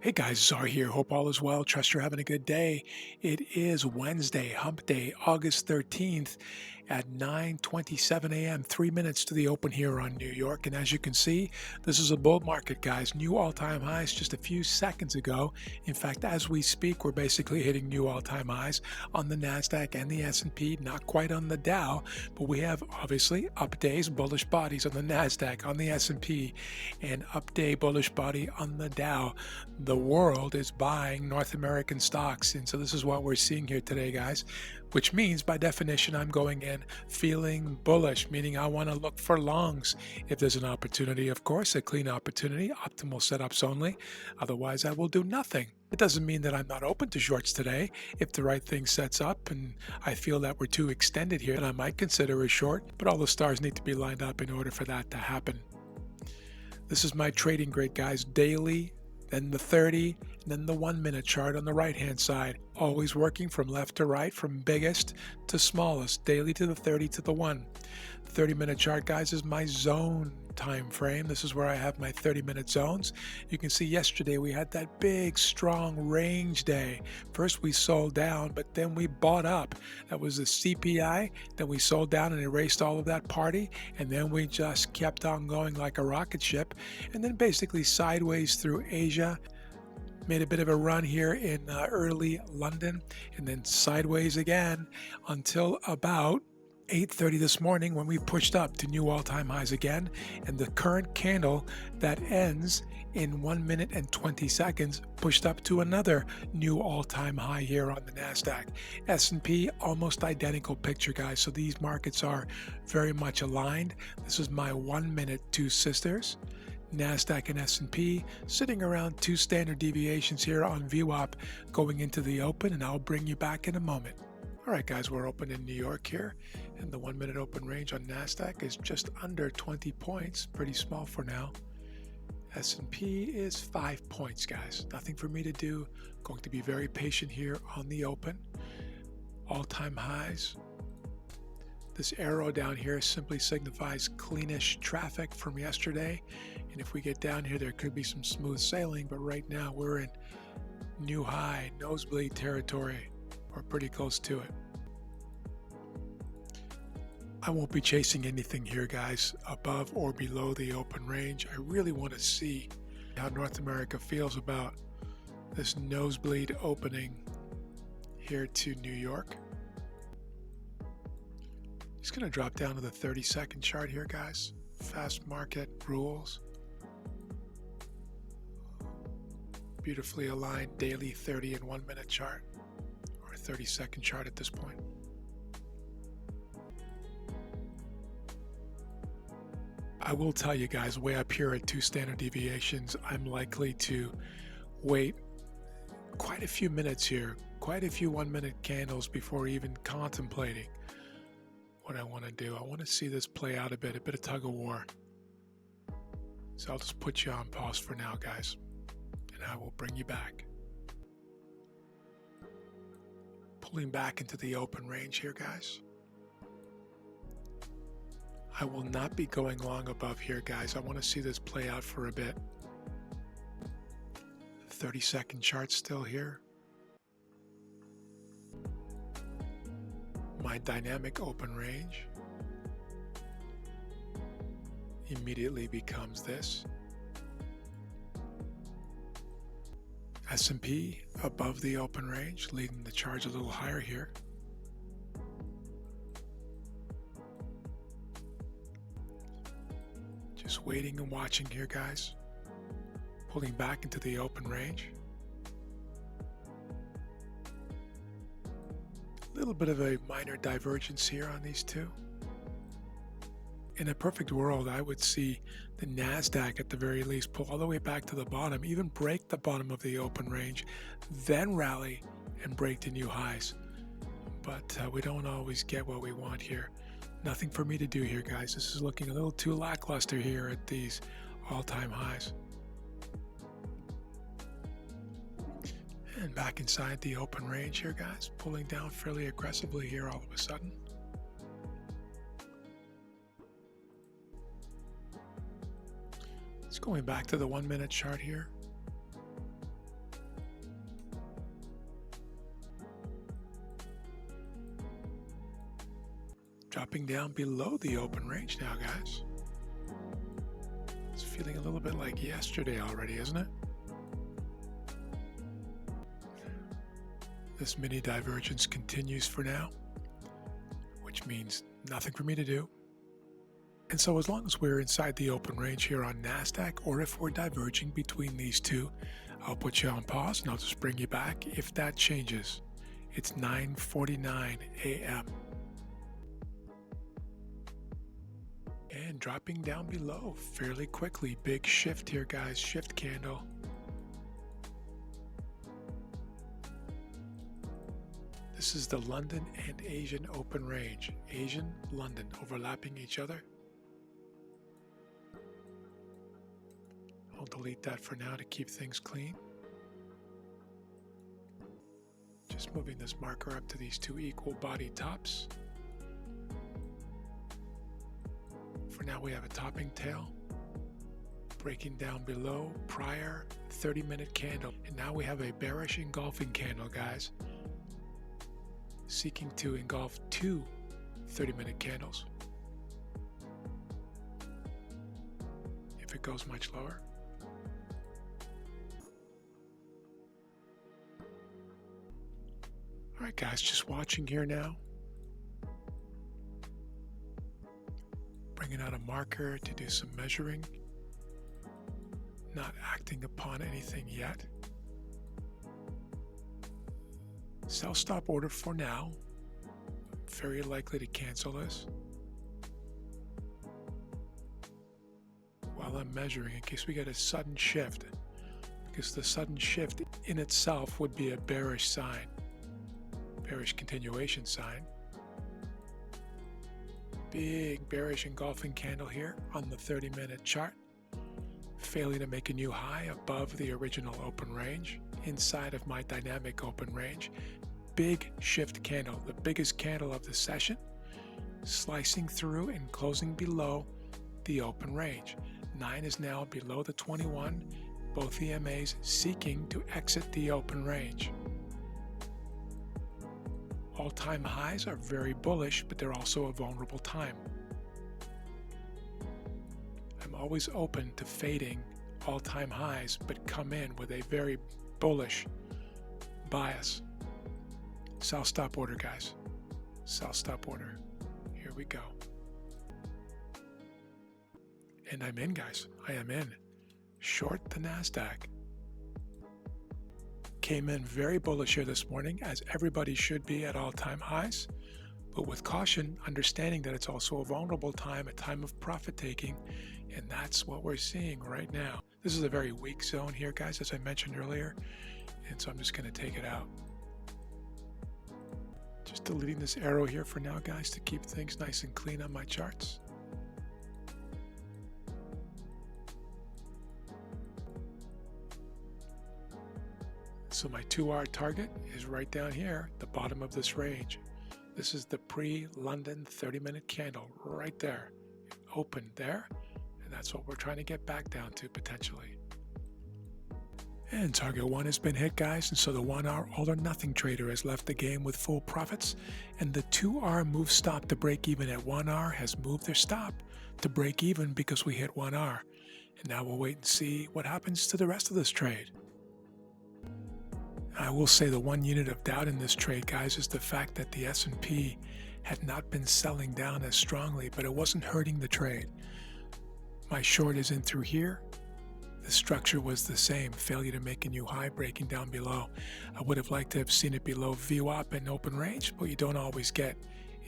Hey guys, Czar here. Hope all is well. Trust you're having a good day. It is Wednesday, Hump Day, August 13th at 9:27 a.m. 3 minutes to the open here on New York. And as you can see, this is a bull market, guys. New all-time highs just a few seconds ago. In fact, as we speak, we're basically hitting new all-time highs on the Nasdaq and the S&P, not quite on the Dow, but we have obviously up days, bullish bodies on the Nasdaq, on the S&P, and up day bullish body on the Dow. The world is buying North American stocks. And so this is what we're seeing here today, guys, which means by definition, I'm going in feeling bullish, meaning I want to look for longs. If there's an opportunity, of course, a clean opportunity, optimal setups only. Otherwise, I will do nothing. It doesn't mean that I'm not open to shorts today. If the right thing sets up and I feel that we're too extended here, then I might consider a short, but all the stars need to be lined up in order for that to happen. This is my trading grid, guys, daily, then the 30, and then the 1 minute chart on the right hand side, always working from left to right, from biggest to smallest, daily to the 30 to the 1. 30-minute chart, guys, is my zone time frame. This is where I have my 30-minute zones. You can see yesterday we had that big strong range day. First we sold down, but then we bought up. That was the CPI. Then we sold down and erased all of that party, and then we just kept on going like a rocket ship, and then basically sideways through Asia. Made a bit of a run here in early London, and then sideways again until about 8:30 this morning when we pushed up to new all-time highs again. And the current candle that ends in 1 minute and 20 seconds pushed up to another new all-time high here on the Nasdaq. S&P, almost identical picture, guys. So these markets are very much aligned. This is my 1 minute two sisters. Nasdaq and S&P sitting around 2 standard deviations here on VWAP going into the open, and I'll bring you back in a moment. All right, guys, we're open in New York here, and the 1 minute open range on Nasdaq is just under 20 points, pretty small for now. S&P is 5 points, guys. Nothing for me to do. Going to be very patient here on the open. All-time highs. This arrow down here simply signifies cleanish traffic from yesterday. And if we get down here, there could be some smooth sailing, but right now we're in new high, nosebleed territory. We're pretty close to it. I won't be chasing anything here, guys, above or below the open range. I really want to see how North America feels about this nosebleed opening here to New York. Just going to drop down to the 30-second chart here, guys. Fast market rules. Beautifully aligned daily 30 and 1 minute chart, or 30-second chart at this point. I will tell you guys, way up here at 2 standard deviations, I'm likely to wait quite a few minutes here, quite a few 1 minute candles before even contemplating what I want to do. I want to see this play out a bit of tug of war. So I'll just put you on pause for now, guys, and I will bring you back. Pulling back into the open range here, guys. I will not be going long above here, guys. I want to see this play out for a bit. 30-second chart still here. My dynamic open range immediately becomes this. S&P above the open range, leading the charge a little higher here. Just waiting and watching here, guys. Pulling back into the open range. A little bit of a minor divergence here on these two. In a perfect world, I would see the Nasdaq at the very least pull all the way back to the bottom, even break the bottom of the open range, then rally and break to new highs. But we don't always get what we want here. Nothing for me to do here, guys. This is looking a little too lackluster here at these all-time highs. And back inside the open range here, guys, pulling down fairly aggressively here all of a sudden. It's going back to the 1 minute chart here. Dropping down below the open range now, guys. It's feeling a little bit like yesterday already, isn't it? This mini divergence continues for now, which means nothing for me to do. And so as long as we're inside the open range here on NASDAQ, or if we're diverging between these two, I'll put you on pause and I'll just bring you back if that changes. It's 9:49 a.m. And dropping down below fairly quickly. Big shift here, guys. Shift candle. This is the London and Asian open range. Asian, London overlapping each other. I'll delete that for now to keep things clean. Just moving this marker up to these two equal body tops. For now we have a topping tail breaking down below prior 30-minute candle. And now we have a bearish engulfing candle, guys, seeking to engulf two 30-minute candles. If it goes much lower. All right, guys, just watching here now. Bringing out a marker to do some measuring. Not acting upon anything yet. Sell stop order for now. Very likely to cancel this. While I'm measuring, in case we get a sudden shift. Because the sudden shift in itself would be a bearish sign. Bearish continuation sign. Big bearish engulfing candle here on the 30-minute chart. Failing to make a new high above the original open range, inside of my dynamic open range. Big shift candle, the biggest candle of the session, slicing through and closing below the open range. 9 is now below the 21, both EMAs seeking to exit the open range. All-time highs are very bullish, but they're also a vulnerable time. I'm always open to fading all-time highs, but come in with a very bullish bias. Sell stop order, guys. Sell stop order. Here we go. And I'm in, guys. I am in. Short the NASDAQ. Came in very bullish here this morning, as everybody should be at all-time highs, but with caution, understanding that it's also a vulnerable time, a time of profit taking, and that's what we're seeing right now. This is a very weak zone here, guys, as I mentioned earlier, and so I'm just going to take it out. Just deleting this arrow here for now, guys, to keep things nice and clean on my charts. So my 2R target is right down here, the bottom of this range. This is the pre-London 30-minute candle right there. Open there, and that's what we're trying to get back down to potentially. And target 1 has been hit, guys, and so the 1R all or nothing trader has left the game with full profits, and the 2R move stop to break even at 1R has moved their stop to break even because we hit 1R. And now we'll wait and see what happens to the rest of this trade. I will say the one unit of doubt in this trade, guys, is the fact that the S&P had not been selling down as strongly, but it wasn't hurting the trade. My short is in through here. The structure was the same, failure to make a new high, breaking down below. I would have liked to have seen it below VWAP and open range, but you don't always get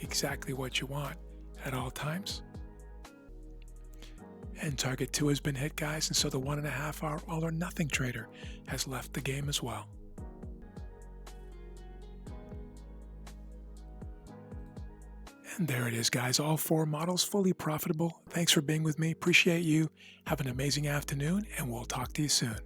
exactly what you want at all times. And target 2 has been hit, guys, and so the 1.5 hour all or nothing trader has left the game as well. And there it is, guys. All 4 models fully profitable. Thanks for being with me. Appreciate you. Have an amazing afternoon, and we'll talk to you soon.